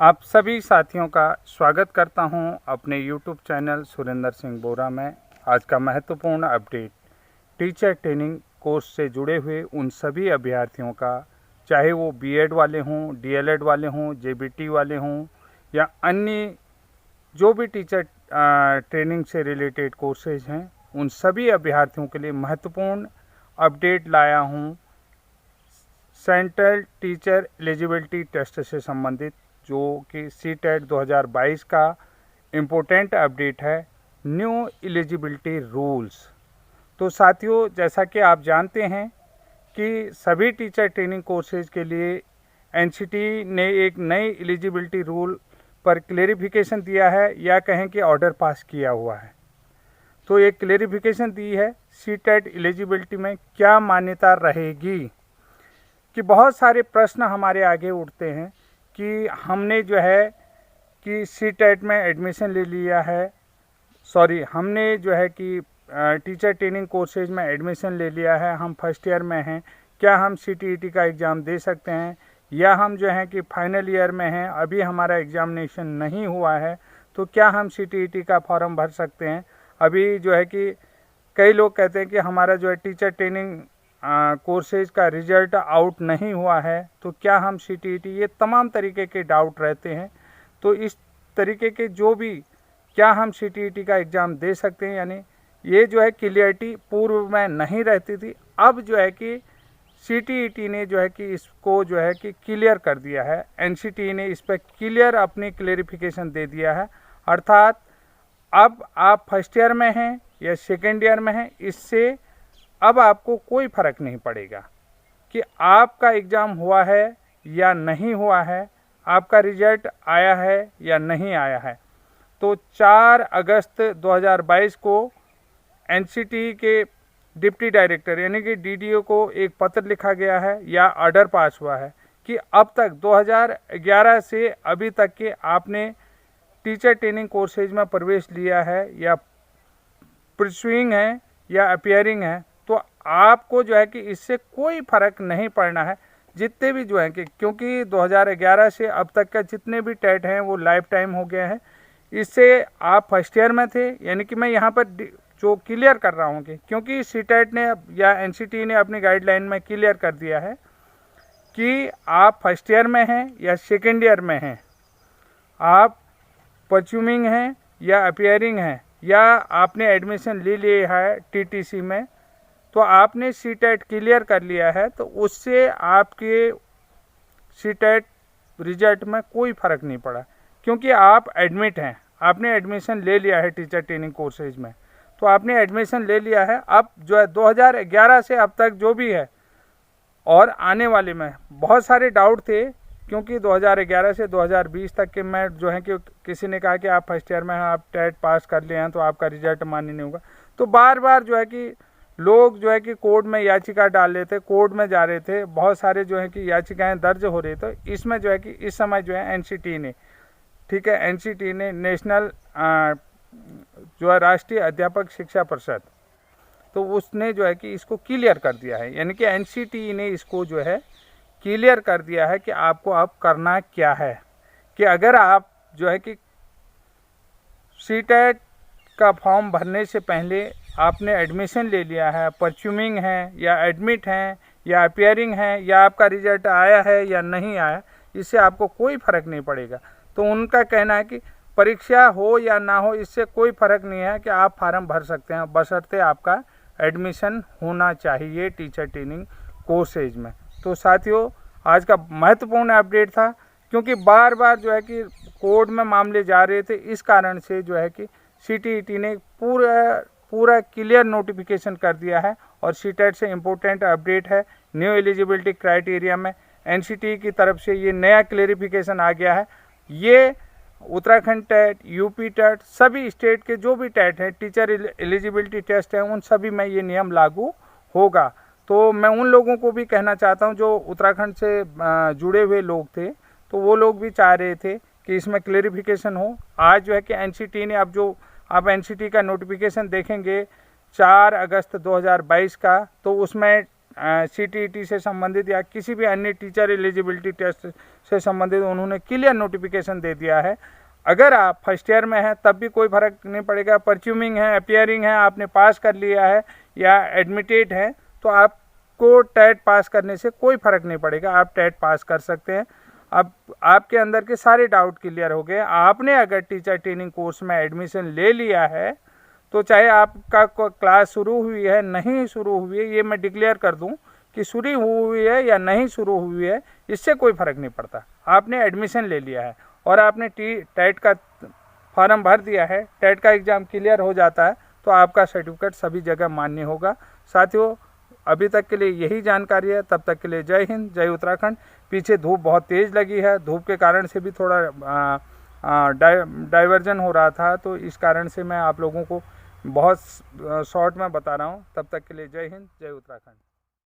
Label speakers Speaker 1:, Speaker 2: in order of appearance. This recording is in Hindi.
Speaker 1: आप सभी साथियों का स्वागत करता हूं अपने YouTube चैनल सुरेंद्र सिंह बोरा में। आज का महत्वपूर्ण अपडेट टीचर ट्रेनिंग कोर्स से जुड़े हुए उन सभी अभ्यर्थियों का, चाहे वो बीएड वाले हों, डीएलएड वाले हों, जेबीटी वाले हों या अन्य जो भी टीचर ट्रेनिंग से रिलेटेड कोर्सेज हैं, उन सभी अभ्यर्थियों के लिए महत्वपूर्ण अपडेट लाया हूं। सेंट्रल टीचर एलिजिबिलिटी टेस्ट से संबंधित जो कि सीटेट 2022 का इम्पोर्टेंट अपडेट है, न्यू एलिजिबिलिटी रूल्स। तो साथियों, जैसा कि आप जानते हैं कि सभी टीचर ट्रेनिंग कोर्सेज के लिए एनसीटी ने एक नई एलिजिबिलिटी रूल पर क्लेरिफिकेशन दिया है, या कहें कि ऑर्डर पास किया हुआ है। तो एक क्लेरिफिकेशन दी है सीटेट एलिजिबिलिटी में क्या मान्यता रहेगी, कि बहुत सारे प्रश्न हमारे आगे उठते हैं कि हमने जो है कि सीटेट में एडमिशन ले लिया है, हमने जो है कि टीचर ट्रेनिंग कोर्सेज में एडमिशन ले लिया है, हम फर्स्ट ईयर में हैं, क्या हम सीटीईटी का एग्ज़ाम दे सकते हैं, या हम जो है कि फाइनल ईयर में हैं, अभी हमारा एग्ज़ामिनेशन नहीं हुआ है, तो क्या हम सीटीईटी का फॉर्म भर सकते हैं। अभी जो है कि कई लोग कहते हैं कि हमारा जो है टीचर ट्रेनिंग कोर्सेज का रिजल्ट आउट नहीं हुआ है, तो क्या हम सीटीईटी, ये तमाम तरीके के डाउट रहते हैं। तो इस तरीके के जो भी, क्या हम सीटीईटी का एग्ज़ाम दे सकते हैं, यानी ये जो है क्लियरिटी पूर्व में नहीं रहती थी। अब जो है कि सीटीईटी ने जो है कि इसको जो है कि क्लियर कर दिया है, एनसीटी ने इस पर क्लियर अपनी क्लेरिफिकेशन दे दिया है। अर्थात अब आप फर्स्ट ईयर में हैं या सेकेंड ईयर में हैं, इससे अब आपको कोई फ़र्क नहीं पड़ेगा कि आपका एग्ज़ाम हुआ है या नहीं हुआ है, आपका रिजल्ट आया है या नहीं आया है। तो 4 अगस्त 2022 को एनसीटी के डिप्टी डायरेक्टर यानी कि डीडीओ को एक पत्र लिखा गया है या ऑर्डर पास हुआ है कि अब तक 2011 से अभी तक के आपने टीचर ट्रेनिंग कोर्सेज में प्रवेश लिया है या परस्यूइंग है या अपीयरिंग है, तो आपको जो है कि इससे कोई फ़र्क नहीं पड़ना है। जितने भी जो हैं कि, क्योंकि 2011 से अब तक का जितने भी टेट हैं वो लाइफ टाइम हो गया है। इससे आप फर्स्ट ईयर में थे, यानी कि मैं यहाँ पर जो क्लियर कर रहा हूँ कि क्योंकि सीटेट ने या एनसीटी ने अपनी गाइडलाइन में क्लियर कर दिया है कि आप फर्स्ट ईयर में हैं या सेकेंड ईयर में हैं, आप परस्यूमिंग हैं या अपीयरिंग हैं, या आपने एडमिशन ले लिया है टीटीसी में, तो आपने सीटेट क्लियर कर लिया है, तो उससे आपके सीटेट रिजल्ट में कोई फ़र्क नहीं पड़ा, क्योंकि आप एडमिट हैं, आपने एडमिशन ले लिया है टीचर ट्रेनिंग कोर्सेज में। तो आपने एडमिशन ले लिया है। अब जो है 2011 से अब तक जो भी है और आने वाले में बहुत सारे डाउट थे, क्योंकि 2011 से 2020 तक के मैं जो है कि किसी ने कहा कि आप फर्स्ट ईयर में हैं, आप टेट पास कर लिए हैं, तो आपका रिजल्ट मान्य नहीं होगा। तो बार बार जो है कि लोग जो है कि कोर्ट में याचिका डाल रहे थे, कोर्ट में जा रहे थे, बहुत सारे जो है कि याचिकाएं दर्ज हो रही। तो इसमें जो है कि इस समय जो है एनसीटी ने, ठीक है, एनसीटी ने नेशनल जो है राष्ट्रीय अध्यापक शिक्षा परिषद, तो उसने जो है कि इसको क्लियर कर दिया है, यानी कि एनसीटी ने इसको जो है क्लियर कर दिया है कि आपको अब करना क्या है। कि अगर आप जो है कि सीटेट का फॉर्म भरने से पहले आपने एडमिशन ले लिया है, परस्यूमिंग है या एडमिट हैं या अपीयरिंग है, या आपका रिजल्ट आया है या नहीं आया, इससे आपको कोई फ़र्क नहीं पड़ेगा। तो उनका कहना है कि परीक्षा हो या ना हो, इससे कोई फ़र्क नहीं है कि आप फार्म भर सकते हैं, बशर्ते आपका एडमिशन होना चाहिए टीचर ट्रेनिंग कोर्सेज में। तो साथियों, आज का महत्वपूर्ण अपडेट था, क्योंकि बार बार जो है कि कोर्ट में मामले जा रहे थे, इस कारण से जो है कि सीटीईटी ने पूरा क्लियर नोटिफिकेशन कर दिया है। और सीटेट से इम्पोर्टेंट अपडेट है, न्यू एलिजिबिलिटी क्राइटेरिया में एनसीटी की तरफ से ये नया क्लेरिफिकेशन आ गया है। ये उत्तराखंड टेट, यूपी टेट, सभी स्टेट के जो भी टेट हैं, टीचर एलिजिबिलिटी टेस्ट है, उन सभी में ये नियम लागू होगा। तो मैं उन लोगों को भी कहना चाहता हूं जो उत्तराखंड से जुड़े हुए लोग थे, तो वो लोग भी चाह रहे थे कि इसमें क्लेरिफिकेशन हो। आज जो है कि एनसीटी ने, अब जो आप एनसीटी का नोटिफिकेशन देखेंगे 4 अगस्त 2022 का, तो उसमें CTET से संबंधित या किसी भी अन्य टीचर एलिजिबिलिटी टेस्ट से संबंधित उन्होंने क्लियर नोटिफिकेशन दे दिया है। अगर आप फर्स्ट ईयर में हैं तब भी कोई फर्क नहीं पड़ेगा, परच्यूमिंग है, अपियरिंग है, आपने पास कर लिया है या एडमिटेड है, तो आपको टेट पास करने से कोई फ़र्क नहीं पड़ेगा, आप टेट पास कर सकते हैं। अब आपके अंदर के सारे डाउट क्लियर हो गए। आपने अगर टीचर ट्रेनिंग कोर्स में एडमिशन ले लिया है तो चाहे आपका क्लास शुरू हुई है नहीं शुरू हुई है, ये मैं डिक्लेयर कर दूं कि शुरू हुई है या नहीं शुरू हुई है, इससे कोई फ़र्क नहीं पड़ता। आपने एडमिशन ले लिया है और आपने टेट का फॉर्म भर दिया है, टेट का एग्ज़ाम क्लियर हो जाता है तो आपका सर्टिफिकेट सभी जगह मान्य होगा। साथियों, अभी तक के लिए यही जानकारी है। तब तक के लिए जय हिंद, जय उत्तराखंड। पीछे धूप बहुत तेज़ लगी है, धूप के कारण से भी थोड़ा डाइवर्जन हो रहा था, तो इस कारण से मैं आप लोगों को बहुत शॉर्ट में बता रहा हूँ। तब तक के लिए जय हिंद, जय उत्तराखंड।